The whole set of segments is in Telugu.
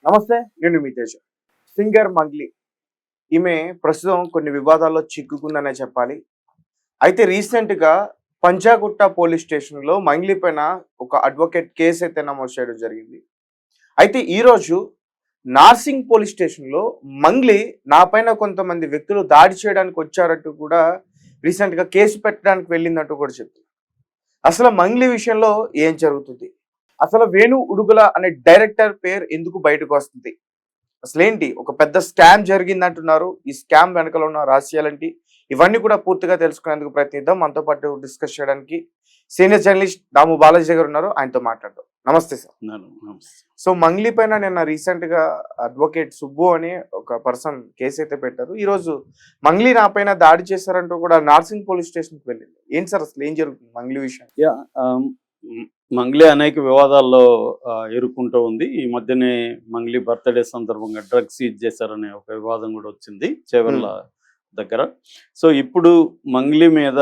నమస్తే, నేను మీ తేజ. సింగర్ మంగ్లీ ఈమె ప్రస్తుతం కొన్ని వివాదాల్లో చిక్కుకుందనే చెప్పాలి. అయితే రీసెంట్‌గా పంజాగుట్ట పోలీస్ స్టేషన్‌లో మంగ్లీ పైన ఒక అడ్వకేట్ కేస్ అయితే నమోదు చేయడం జరిగింది. అయితే ఈరోజు నార్సింగ్ పోలీస్ స్టేషన్‌లో మంగ్లీ నా పైన కొంతమంది వ్యక్తులు దాడి చేయడానికి వచ్చారంటూ కూడా రీసెంట్‌గా కేసు పెట్టడానికి వెళ్ళిందంటూ కూడా చెప్తుంది. అసలు మంగ్లీ విషయంలో ఏం జరుగుతుంది? అసలు వేణు ఉడుగుల అనే డైరెక్టర్ పేరు ఎందుకు బయటకు వస్తుంది? అసలేంటి ఒక పెద్ద స్కామ్ జరిగిందంటున్నారు. ఈ స్కామ్ వెనకాల ఉన్న రహస్యాలేంటి? ఇవన్నీ కూడా పూర్తిగా తెలుసుకునేందుకు ప్రయత్నిద్దాం. మనతో పాటు డిస్కస్ చేయడానికి సీనియర్ జర్నలిస్ట్ దాము బాలాజీ గారు ఉన్నారు. ఆయనతో మాట్లాడదాం. నమస్తే సార్. నమస్తే. సో మంగ్లీ పైన నిన్న రీసెంట్‌గా అడ్వకేట్ సుబ్బు అని ఒక పర్సన్ కేసు అయితే పెట్టారు. ఈరోజు మంగ్లీ నా పైన దాడి చేశారంటూ కూడా నార్సింగ్ పోలీస్ స్టేషన్‌కి వెళ్ళింది. ఏంటి సార్ అసలు ఏం జరుగుతుంది మంగ్లీ విషయం? మంగ్లీ అనేక వివాదాల్లో ఇరుక్కుంటూ ఉంది. ఈ మధ్యనే మంగ్లీ బర్త్డే సందర్భంగా డ్రగ్స్ సీజ్ చేశారనే ఒక వివాదం కూడా వచ్చింది చేవెళ్ళ దగ్గర. సో ఇప్పుడు మంగ్లీ మీద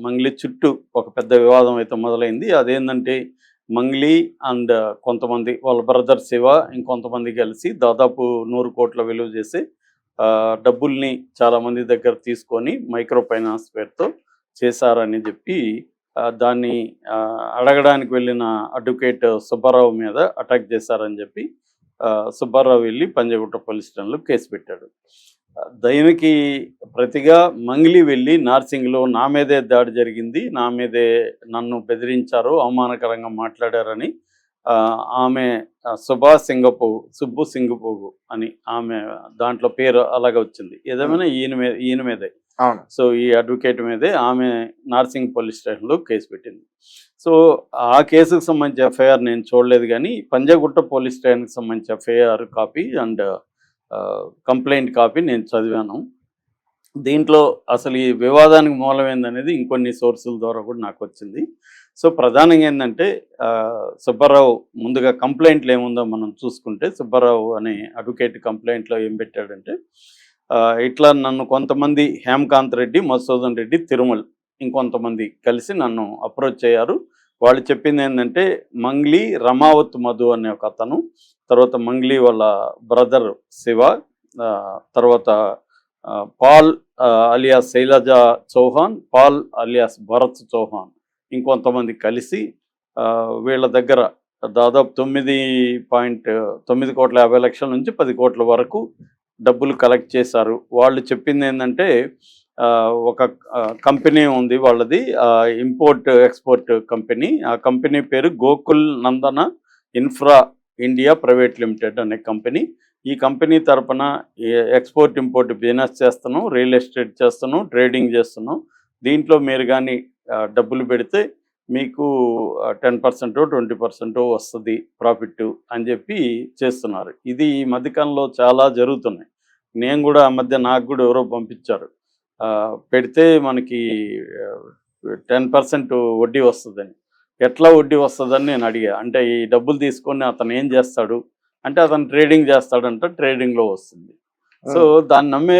మంగ్లీ చుట్టూ ఒక పెద్ద వివాదం అయితే మొదలైంది. అదేంటంటే మంగ్లీ అండ్ కొంతమంది వాళ్ళ బ్రదర్ శివ ఇంకొంతమంది కలిసి దాదాపు 100 కోట్ల విలువ చేసి డబ్బుల్ని చాలామంది దగ్గర తీసుకొని మైక్రో ఫైనాన్స్ పేరుతో చేశారని చెప్పి దాన్ని అడగడానికి వెళ్ళిన అడ్వకేట్ సుబ్బారావు మీద అటాక్ చేశారని చెప్పి సుబ్బారావు వెళ్ళి పంజాగుట్ట పోలీస్ స్టేషన్లో కేసు పెట్టాడు. దీనికి ప్రతిగా మంగ్లీ వెళ్ళి నార్సింగ్లో నా మీదే దాడి జరిగింది, నా మీదే నన్ను బెదిరించారు, అవమానకరంగా మాట్లాడారని ఆమె సుబ్బు సింగపోగు అని ఆమె దాంట్లో పేరు అలాగే వచ్చింది. ఏదేమైనా ఈయన మీదే. సో ఈ అడ్వకేట్ మీదే ఆమె నార్సింగ్ పోలీస్ స్టేషన్లో కేసు పెట్టింది. సో ఆ కేసుకు సంబంధించి ఎఫ్ఐఆర్ నేను చూడలేదు, కానీ పంజాగుట్ట పోలీస్ స్టేషన్కి సంబంధించి FIR copy and complaint copy నేను చదివాను. దీంట్లో అసలు ఈ వివాదానికి మూలమైందనేది ఇంకొన్ని సోర్సుల ద్వారా కూడా నాకు వచ్చింది. సో ప్రధానంగా ఏంటంటే సుబ్బారావు ముందుగా కంప్లైంట్లు ఏముందో మనం చూసుకుంటే, సుబ్బారావు అనే అడ్వకేట్ కంప్లైంట్లో ఏం పెట్టాడంటే, ఇట్లా నన్ను కొంతమంది హేమకాంత్ రెడ్డి, మధుసూదన్ రెడ్డి, తిరుమల్ ఇంకొంతమంది కలిసి నన్ను అప్రోచ్ అయ్యారు. వాళ్ళు చెప్పింది ఏంటంటే మంగ్లీ రమావత్ మధు అనే ఒక అతను, తర్వాత మంగ్లీ వాళ్ళ బ్రదర్ శివ, తర్వాత పాల్ అలియాస్ శైలజ చౌహాన్, పాల్ అలియాస్ భరత్ చౌహాన్ ఇంకొంతమంది కలిసి వీళ్ళ దగ్గర దాదాపు 9.9 కోట్ల 50 లక్షల నుంచి 10 కోట్ల వరకు డబ్బులు కలెక్ట్ చేశారు. వాళ్ళు చెప్పింది ఏంటంటే ఒక కంపెనీ ఉంది వాళ్ళది, ఇంపోర్ట్ ఎక్స్పోర్ట్ కంపెనీ. ఆ కంపెనీ పేరు గోకుల్ నందన ఇన్ఫ్రా ఇండియా ప్రైవేట్ లిమిటెడ్ అనే కంపెనీ. ఈ కంపెనీ తరపున ఎక్స్పోర్ట్ ఇంపోర్ట్ బిజినెస్ చేస్తున్నాం, రియల్ ఎస్టేట్ చేస్తున్నాం, ట్రేడింగ్ చేస్తున్నాం. దీంట్లో మీరు కానీ డబ్బులు పెడితే మీకు 10% 20% వస్తుంది ప్రాఫిట్ అని చెప్పి చేస్తున్నారు. ఇది ఈ మధ్యకాలంలో చాలా జరుగుతున్నాయి. నేను కూడా ఆ మధ్య నాకు కూడా ఎవరో పంపించారు, పెడితే మనకి 10% వడ్డీ వస్తుందని. ఎట్లా వడ్డీ వస్తుందని నేను అడిగా. అంటే ఈ డబ్బులు తీసుకొని అతను ఏం చేస్తాడు అంటే, అతను ట్రేడింగ్ చేస్తాడంట, ట్రేడింగ్లో వస్తుంది. సో దాన్ని నమ్మే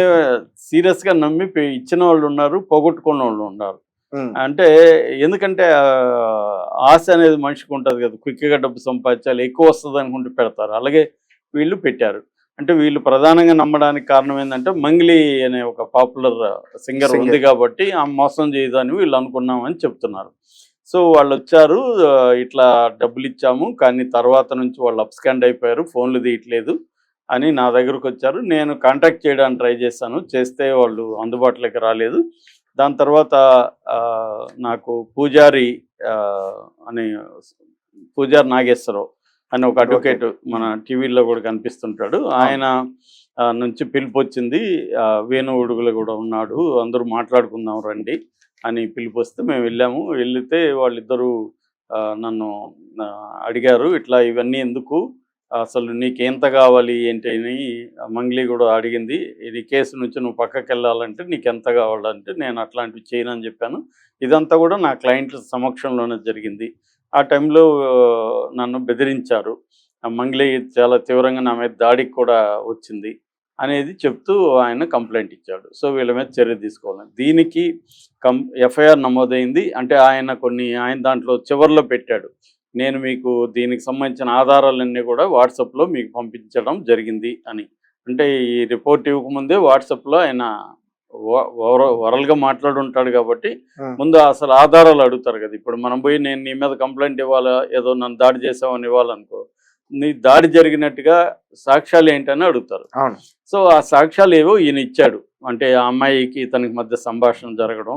సీరియస్గా నమ్మి ఇచ్చిన వాళ్ళు ఉన్నారు, పోగొట్టుకున్న వాళ్ళు ఉన్నారు. అంటే ఎందుకంటే ఆశ అనేది మనిషికి ఉంటుంది కదా, క్విక్గా డబ్బు సంపాదించాలి, ఎక్కువ వస్తుంది అనుకుంటూ పెడతారు. అలాగే వీళ్ళు పెట్టారు. అంటే వీళ్ళు ప్రధానంగా నమ్మడానికి కారణం ఏంటంటే మంగ్లీ అనే ఒక పాపులర్ సింగర్ ఉంది కాబట్టి ఆ మోసం చేయదని వీళ్ళు అనుకున్నామని చెప్తున్నారు. సో వాళ్ళు వచ్చారు, ఇట్లా డబ్బులు ఇచ్చాము, కానీ తర్వాత నుంచి వాళ్ళు అప్స్కాండ్ అయిపోయారు, ఫోన్లు తీయట్లేదు అని నా దగ్గరకు వచ్చారు. నేను కాంటాక్ట్ చేయడానికి ట్రై చేశాను, చేస్తే వాళ్ళు అందుబాటులోకి రాలేదు. దాని తర్వాత నాకు పూజారి నాగేశ్వరరావు అని ఒక అడ్వకేట్ మన టీవీలో కూడా కనిపిస్తుంటాడు, ఆయన నుంచి పిలుపు వచ్చింది. వేణు ఉడుగులు కూడా ఉన్నాడు, అందరూ మాట్లాడుకుందాం రండి అని పిలుపు వస్తే మేము వెళ్ళాము. వెళితే వాళ్ళిద్దరూ నన్ను అడిగారు, ఇట్లా ఇవన్నీ ఎందుకు, అసలు నీకెంత కావాలి ఏంటి అని మంగ్లీ కూడా అడిగింది. ఈ కేసు నుంచి నువ్వు పక్కకి వెళ్ళాలంటే నీకు ఎంత కావాలంటే నేను అట్లాంటివి చేయనని చెప్పాను. ఇదంతా కూడా నా క్లయింట్ల సమక్షంలోనే జరిగింది. ఆ టైంలో నన్ను బెదిరించారు, మంగ్లీ చాలా తీవ్రంగా నా మీద దాడికి కూడా వచ్చింది అనేది చెప్తూ ఆయన కంప్లైంట్ ఇచ్చాడు. సో వీళ్ళ మీద చర్య తీసుకోవాలని దీనికి ఎఫ్ఐఆర్ నమోదైంది. అంటే ఆయన దాంట్లో చివరిలో పెట్టాడు, నేను మీకు దీనికి సంబంధించిన ఆధారాలన్నీ కూడా వాట్సాప్లో మీకు పంపించడం జరిగింది అని. అంటే ఈ రిపోర్ట్ ఇవ్వకముందే వాట్సాప్లో ఆయన ఓవరాల్గా మాట్లాడుంటాడు కాబట్టి ముందు అసలు ఆధారాలు అడుగుతారు కదా. ఇప్పుడు మనం పోయి నేను నీ మీద కంప్లైంట్ ఇవ్వాలా, ఏదో నన్ను దాడి చేసామని ఇవ్వాలనుకో, నీ దాడి జరిగినట్టుగా సాక్ష్యాలు ఏంటని అడుగుతారు. సో ఆ సాక్ష్యాలు ఏవో ఈయన ఇచ్చాడు. అంటే ఆ అమ్మాయికి ఇతనికి మధ్య సంభాషణ జరగడం,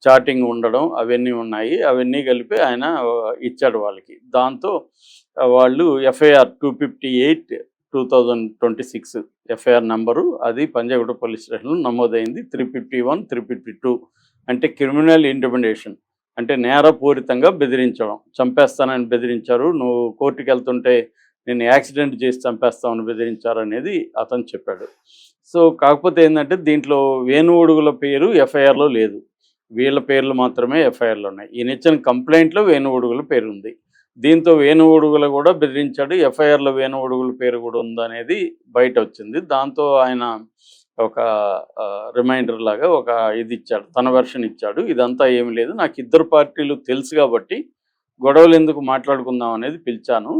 చాటింగ్ ఉండడం అవన్నీ ఉన్నాయి. అవన్నీ కలిపి ఆయన ఇచ్చాడు వాళ్ళకి. దాంతో వాళ్ళు ఎఫ్ఐఆర్ 258/2026 ఎఫ్ఐఆర్ నంబరు, అది పంజాగుట్ట పోలీస్ స్టేషన్లో నమోదైంది. 351, 352 అంటే క్రిమినల్ ఇంటిమిడేషన్, అంటే నేరపూరితంగా బెదిరించడం. చంపేస్తానని బెదిరించారు, నువ్వు కోర్టుకు వెళ్తుంటే నేను యాక్సిడెంట్ చేసి చంపేస్తామని బెదిరించారు అనేది అతను చెప్పాడు. సో కాకపోతే ఏంటంటే దీంట్లో వేణువుడుగుల పేరు ఎఫ్ఐఆర్లో లేదు, వీళ్ళ పేర్లు మాత్రమే ఎఫ్ఐఆర్లో ఉన్నాయి. ఈయన ఇచ్చిన కంప్లైంట్లో వేణువుడుగుల పేరు ఉంది. దీంతో వేణువుడుగుల కూడా బెదిరించాడు, ఎఫ్ఐఆర్లో వేణువుడుగుల పేరు కూడా ఉందనేది బయట వచ్చింది. దాంతో ఆయన ఒక రిమైండర్ లాగా ఒక ఇది ఇచ్చాడు, తన వెర్షన్ ఇచ్చాడు. ఇదంతా ఏమి లేదు, నాకు ఇద్దరు పార్టీలు తెలుసు కాబట్టి గొడవలు ఎందుకు మాట్లాడుకుందాం అనేది పిలిచాను.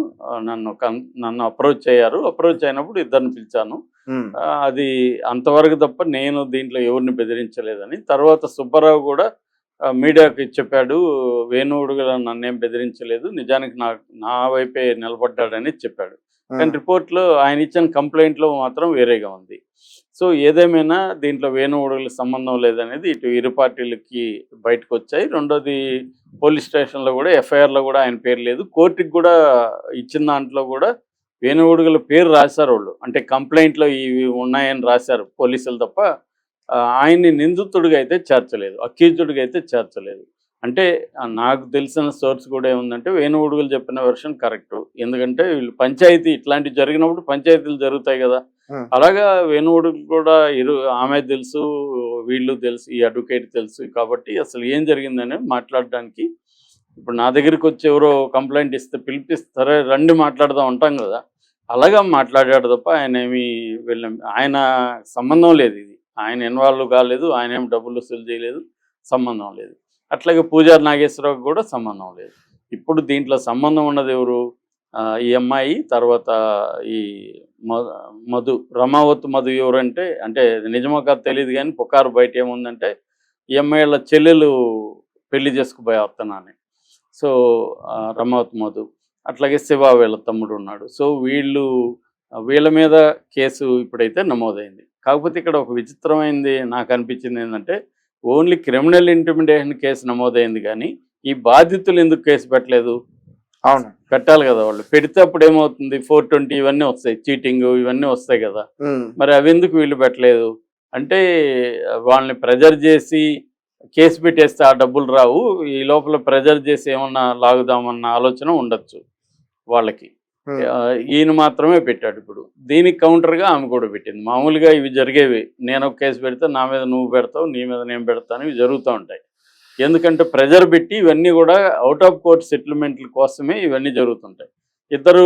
నన్ను అప్రోచ్ అయ్యారు, అప్రోచ్ అయినప్పుడు ఇద్దరిని పిలిచాను. అది అంతవరకు తప్ప నేను దీంట్లో ఎవరిని బెదిరించలేదని. తర్వాత సుబ్బారావు కూడా మీడియాకి చెప్పాడు, వేణువుడుగా నన్నేం బెదిరించలేదు, నిజానికి నా వైపే నిలబడ్డాడని చెప్పాడు. కానీ రిపోర్ట్లో ఆయన ఇచ్చిన కంప్లైంట్లో మాత్రం వేరేగా ఉంది. సో ఏదేమైనా దీంట్లో వేణువుడుగులకు సంబంధం లేదనేది ఇటు ఇరు పార్టీలకి బయటకు వచ్చాయి. రెండోది పోలీస్ స్టేషన్లో కూడా ఎఫ్ఐఆర్లో కూడా ఆయన పేరు లేదు. కోర్టుకి కూడా ఇచ్చిన దాంట్లో కూడా వేణువుడుగుల పేరు రాశారు వాళ్ళు, అంటే కంప్లైంట్లో ఇవి ఉన్నాయని రాశారు పోలీసులు తప్ప ఆయన్ని నిందితుడిగా అయితే చేర్చలేదు, అక్యూజ్డ్గా అయితే చేర్చలేదు. అంటే నాకు తెలిసిన సోర్స్ కూడా ఏముందంటే వేణువుడుగులు చెప్పిన వెర్షన్ కరెక్ట్. ఎందుకంటే వీళ్ళు పంచాయతీ ఇట్లాంటివి జరిగినప్పుడు పంచాయతీలు జరుగుతాయి కదా, అలాగా వేణువుడుగులు కూడా ఆమె తెలుసు, వీళ్ళు తెలుసు, ఈ అడ్వకేట్ తెలుసు కాబట్టి అసలు ఏం జరిగిందని మాట్లాడడానికి ఇప్పుడు నా దగ్గరికి వచ్చి ఎవరో కంప్లైంట్ ఇస్తే పిలిపిస్తారే రండి మాట్లాడదాం అంటాం కదా, అలాగా మాట్లాడాడు తప్ప ఆయన సంబంధం లేదు, ఇది ఆయన ఇన్వాల్వ్ కాలేదు, ఆయన ఏం డబ్బులు వసూలు చేయలేదు, సంబంధం లేదు. అట్లాగే పూజారి నాగేశ్వరరావు కూడా సంబంధం లేదు. ఇప్పుడు దీంట్లో సంబంధం ఉన్నది ఎవరు, ఈ అమ్మాయి, తర్వాత ఈ మధు, రమావత్ మధు ఎవరంటే, అంటే నిజమో కాదు తెలియదు కానీ పుకారు బయట ఏముందంటే ఈ అమ్మాయిల చెల్లెలు పెళ్లి చేసుకుపోయే వస్తున్నాను. సో రమావత్ మధు, అట్లాగే శివ వీళ్ళ తమ్ముడు ఉన్నాడు. సో వీళ్ళ మీద కేసు ఇప్పుడైతే నమోదైంది. కాకపోతే ఇక్కడ ఒక విచిత్రమైనది నాకు అనిపించింది ఏంటంటే, ఓన్లీ క్రిమినల్ ఇంటిమిడేషన్ కేసు నమోదైంది కానీ ఈ బాధితులు ఎందుకు కేసు పెట్టలేదు? అవును, పెట్టాలి కదా. వాళ్ళు పెడితే అప్పుడు ఏమవుతుంది, 420 ఇవన్నీ వస్తాయి, చీటింగ్ ఇవన్నీ వస్తాయి కదా. మరి అవి ఎందుకు వీళ్ళు పెట్టలేదు అంటే, వాళ్ళని ప్రెజర్ చేసి కేసు పెట్టేస్తే ఆ డబ్బులు రావు, ఈ లోపల ప్రెజర్ చేసి ఏమన్నా లాగుదామన్న ఆలోచన ఉండొచ్చు వాళ్ళకి. ఈయన మాత్రమే పెట్టాడు. ఇప్పుడు దీనికి కౌంటర్గా ఆమె కూడా పెట్టింది. మామూలుగా ఇవి జరిగేవి, నేను ఒక కేసు పెడితే నా మీద నువ్వు పెడతావు, నీ మీద నేను పెడతాను, ఇవి జరుగుతూ ఉంటాయి. ఎందుకంటే ప్రెజర్ పెట్టి ఇవన్నీ కూడా అవుట్ ఆఫ్ కోర్ట్ సెటిల్మెంట్ల కోసమే ఇవన్నీ జరుగుతుంటాయి. ఇద్దరు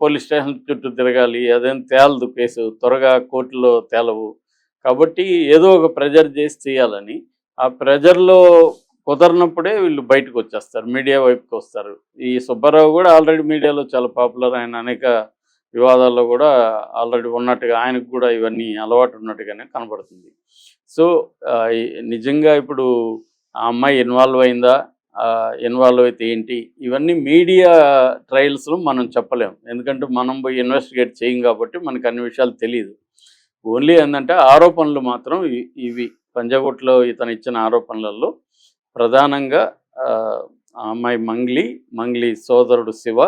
పోలీస్ స్టేషన్ చుట్టూ తిరగాలి, అదేం తేలదు కేసు, త్వరగా కోర్టులో తేలవు. కాబట్టి ఏదో ఒక ప్రెజర్ చేసి చేయాలని, ఆ ప్రెజర్లో కుదరనప్పుడే వీళ్ళు బయటకు వచ్చేస్తారు, మీడియా వైపుకి వస్తారు. ఈ సుబ్బారావు కూడా ఆల్రెడీ మీడియాలో చాలా పాపులర్, ఆయన అనేక వివాదాల్లో కూడా ఆల్రెడీ ఉన్నట్టుగా, ఆయనకు కూడా ఇవన్నీ అలవాటు ఉన్నట్టుగానే కనబడుతుంది. సో నిజంగా ఇప్పుడు ఆ అమ్మాయి ఇన్వాల్వ్ అయిందా, ఇన్వాల్వ్ అయితే ఏంటి, ఇవన్నీ మీడియా ట్రయల్స్లో మనం చెప్పలేము. ఎందుకంటే మనం పోయి ఇన్వెస్టిగేట్ చేయం కాబట్టి మనకు అన్ని విషయాలు తెలియదు. ఓన్లీ ఏంటంటే ఆరోపణలు మాత్రం ఇవి పంజాగుట్టలో ఇతను ఇచ్చిన ఆరోపణలలో ప్రధానంగా ఆ అమ్మాయి మంగ్లీ సోదరుడు శివ,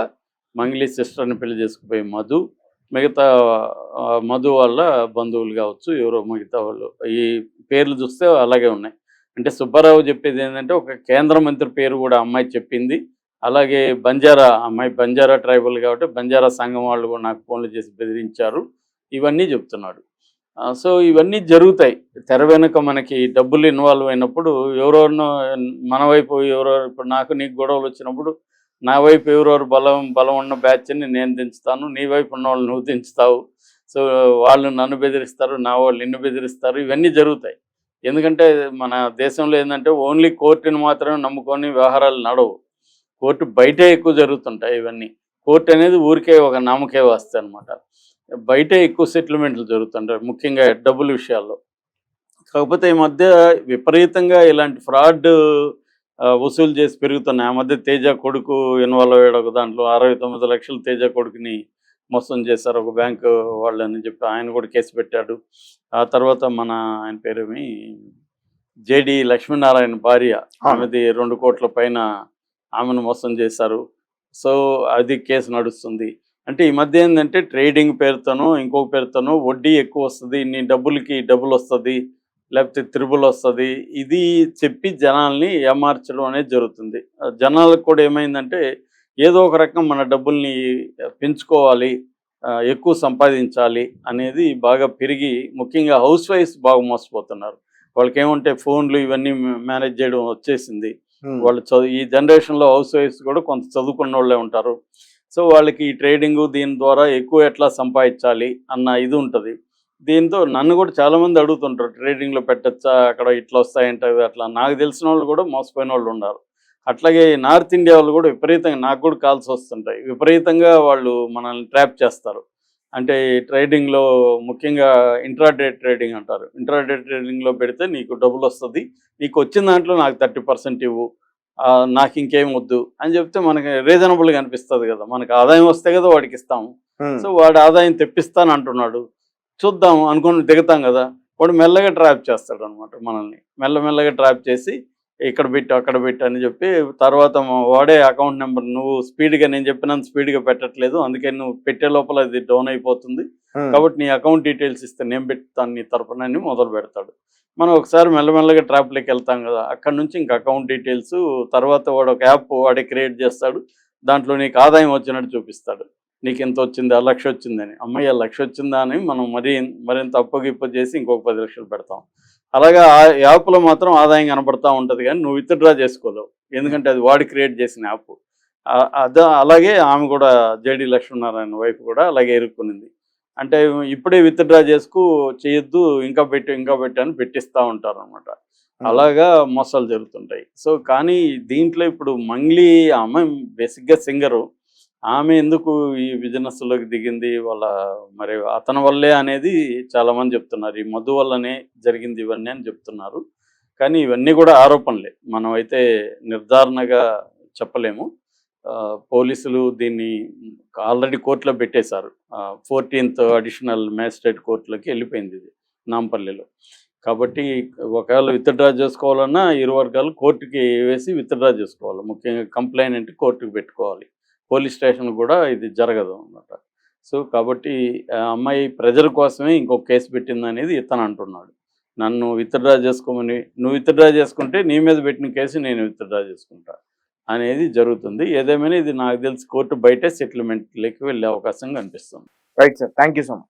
మంగ్లీ సిస్టర్ని పెళ్లి చేసుకుపోయి మధు, మిగతా మధు వాళ్ళ బంధువులు కావచ్చు ఎవరో మిగతా వాళ్ళు. ఈ పేర్లు చూస్తే అలాగే ఉన్నాయి. అంటే సుబ్బారావు చెప్పేది ఏంటంటే ఒక కేంద్ర మంత్రి పేరు కూడా అమ్మాయి చెప్పింది. అలాగే అమ్మాయి బంజారా ట్రైబల్ కాబట్టి బంజారా సంఘం వాళ్ళు కూడా నాకు ఫోన్లు చేసి బెదిరించారు, ఇవన్నీ చెప్తున్నాడు. సో ఇవన్నీ జరుగుతాయి తెర వెనుక. మనకి డబ్బులు ఇన్వాల్వ్ అయినప్పుడు ఎవరెవరినో మన వైపు ఇప్పుడు నీకు గొడవలు వచ్చినప్పుడు నా వైపు ఎవరెవరు బలం ఉన్న బ్యాచ్ని నేను దించుతాను, నీ వైపు ఉన్న వాళ్ళు నువ్వు దించుతావు. సో వాళ్ళు నన్ను బెదిరిస్తారు, నా వాళ్ళు నిన్ను బెదిరిస్తారు, ఇవన్నీ జరుగుతాయి. ఎందుకంటే మన దేశంలో ఏంటంటే ఓన్లీ కోర్టుని మాత్రమే నమ్ముకొని వ్యవహారాలు నడవు. కోర్టు బయటే ఎక్కువ జరుగుతుంటాయి ఇవన్నీ. కోర్టు అనేది ఊరికే ఒక నామకే వాస్తే అనమాట. బయటే ఎక్కువ సెటిల్మెంట్లు జరుగుతుంటాయి, ముఖ్యంగా డబ్బుల విషయాల్లో. కాకపోతే ఈ మధ్య విపరీతంగా ఇలాంటి ఫ్రాడ్ వసూలు చేసి పెరుగుతున్నాయి. ఆ మధ్య తేజ కొడుకు ఇన్వాల్వ్ అయ్యాడు ఒక దాంట్లో. 69 లక్షలు తేజ కొడుకుని మోసం చేశారు ఒక బ్యాంకు వాళ్ళని చెప్పి ఆయన కూడా కేసు పెట్టాడు. ఆ తర్వాత ఆయన పేరేమి జేడి లక్ష్మీనారాయణ భార్య, ఆమెది 2 కోట్ల పైన ఆమెను మోసం చేశారు. సో అది కేసు నడుస్తుంది. అంటే ఈ మధ్య ఏంటంటే ట్రేడింగ్ పేరుతోనో ఇంకొక పేరుతోనో వడ్డీ ఎక్కువ వస్తుంది, నీ డబ్బులకి డబ్బులు వస్తుంది, లేకపోతే త్రిబుల్ వస్తుంది, ఇది చెప్పి జనాల్ని ఏమార్చడం అనేది జరుగుతుంది. జనాలకు కూడా ఏమైందంటే ఏదో ఒక రకం మన డబ్బుల్ని పెంచుకోవాలి, ఎక్కువ సంపాదించాలి అనేది బాగా పెరిగి ముఖ్యంగా హౌస్ వైఫ్స్ బాగా మోసపోతున్నారు. వాళ్ళకి ఏమంటే ఫోన్లు ఇవన్నీ మేనేజ్ చేయడం వచ్చేసింది. వాళ్ళు ఈ జనరేషన్లో హౌస్ వైఫ్స్ కూడా కొంత చదువుకున్న వాళ్ళే ఉంటారు. సో వాళ్ళకి ఈ ట్రేడింగ్ దీని ద్వారా ఎక్కువ ఎట్లా సంపాదించాలి అన్న ఇది ఉంటుంది. దీంతో నన్ను కూడా చాలామంది అడుగుతుంటారు, ట్రేడింగ్లో పెట్టచ్చా, అక్కడ ఇట్లా వస్తాయంటే అట్లా. నాకు తెలిసిన వాళ్ళు కూడా మోసపోయిన వాళ్ళు ఉన్నారు. అట్లాగే నార్త్ ఇండియా వాళ్ళు కూడా విపరీతంగా నాకు కూడా కాల్స్ వస్తుంటాయి. విపరీతంగా వాళ్ళు మనల్ని ట్రాప్ చేస్తారు. అంటే ట్రేడింగ్లో ముఖ్యంగా ఇంట్రాడే ట్రేడింగ్ అంటారు. ఇంట్రాడే ట్రేడింగ్లో పెడితే నీకు డబ్బులు వస్తుంది, నీకు వచ్చిన దాంట్లో నాకు 30% ఇవ్వు, నాకు ఇంకేం వద్దు అని చెప్తే మనకి రీజనబుల్గా అనిపిస్తుంది కదా. మనకు ఆదాయం వస్తే కదా వాడికి ఇస్తాము. సో వాడు ఆదాయం తెప్పిస్తాను అంటున్నాడు, చూద్దాము అనుకుని దిగుతాం కదా. వాడు మెల్లగా ట్రాప్ చేస్తాడు అనమాట మనల్ని. మెల్లమెల్లగా ట్రాప్ చేసి ఇక్కడ పెట్టు అక్కడ పెట్టు అని చెప్పి తర్వాత వాడే అకౌంట్ నెంబర్, నువ్వు స్పీడ్గా నేను చెప్పినంత స్పీడ్గా పెట్టట్లేదు, అందుకే నువ్వు పెట్టే లోపల అది డౌన్ అయిపోతుంది, కాబట్టి నీ అకౌంట్ డీటెయిల్స్ ఇస్తే నేను పెడతాను నీ తరపున అని మొదలు పెడతాడు. మనం ఒకసారి మెల్లమెల్లగా ట్రాప్లోకి వెళ్తాం కదా, అక్కడ నుంచి ఇంక అకౌంట్ డీటెయిల్స్, తర్వాత వాడు ఒక యాప్ వాడే క్రియేట్ చేస్తాడు, దాంట్లో నీకు ఆదాయం వచ్చినట్టు చూపిస్తాడు. నీకు ఎంత వచ్చింది, 1 లక్ష వచ్చిందని. అమ్మాయి 1 లక్ష వచ్చిందా అని మనం మరింత అప్పగిప్ప చేసి ఇంకొక 10 లక్షలు పెడతాం. అలాగా ఆ యాప్లో మాత్రం ఆదాయం కనపడతా ఉంటుంది, కానీ నువ్వు విత్డ్రా చేసుకోలేవు, ఎందుకంటే అది వాడి క్రియేట్ చేసిన యాప్. అలాగే ఆమె కూడా జేడి లక్ష్మీనారాయణ వైఫ్ కూడా అలాగే ఇరుక్కునింది. అంటే ఇప్పుడే విత్డ్రా చేయొద్దు, ఇంకా పెట్టు అని పెట్టిస్తూ ఉంటారు అనమాట. అలాగా మోసాలు జరుగుతుంటాయి. సో కానీ దీంట్లో ఇప్పుడు మంగ్లీ ఆమె బేసిక్గా సింగరు, ఆమె ఎందుకు ఈ బిజినెస్లోకి దిగింది, మరి అతని వల్లే అనేది చాలామంది చెప్తున్నారు. ఈ మధు వల్లనే జరిగింది ఇవన్నీ అని చెప్తున్నారు. కానీ ఇవన్నీ కూడా ఆరోపణలే, మనం అయితే నిర్ధారణగా చెప్పలేము. పోలీసులు దీన్ని ఆల్రెడీ కోర్టులో పెట్టేశారు. 14th అడిషనల్ మ్యాజిస్ట్రేట్ కోర్టులోకి వెళ్ళిపోయింది ఇది నాంపల్లిలో. కాబట్టి ఒకవేళ విత్డ్రా చేసుకోవాలన్నా ఇరు వర్గాలు కోర్టుకి వేసి విత్డ్రా చేసుకోవాలి. ముఖ్యంగా కంప్లైంట్ కోర్టుకు పెట్టుకోవాలి, పోలీస్ స్టేషన్ కూడా ఇది జరగదు అన్నమాట. సో కాబట్టి ఆ అమ్మాయి ప్రజల కోసమే ఇంకొక కేసు పెట్టిందనేది ఇతను అంటున్నాడు. నన్ను విత్డ్రా చేసుకోమని, నువ్వు విత్డ్రా చేసుకుంటే నీ మీద పెట్టిన కేసు నేను విత్డ్రా చేసుకుంటా అనేది జరుగుతుంది. ఏదేమైనా ఇది నాకు తెలిసి కోర్టు బయటే సెటిల్మెంట్లోకి వెళ్ళే అవకాశం కనిపిస్తుంది. Right sir, thank you so much.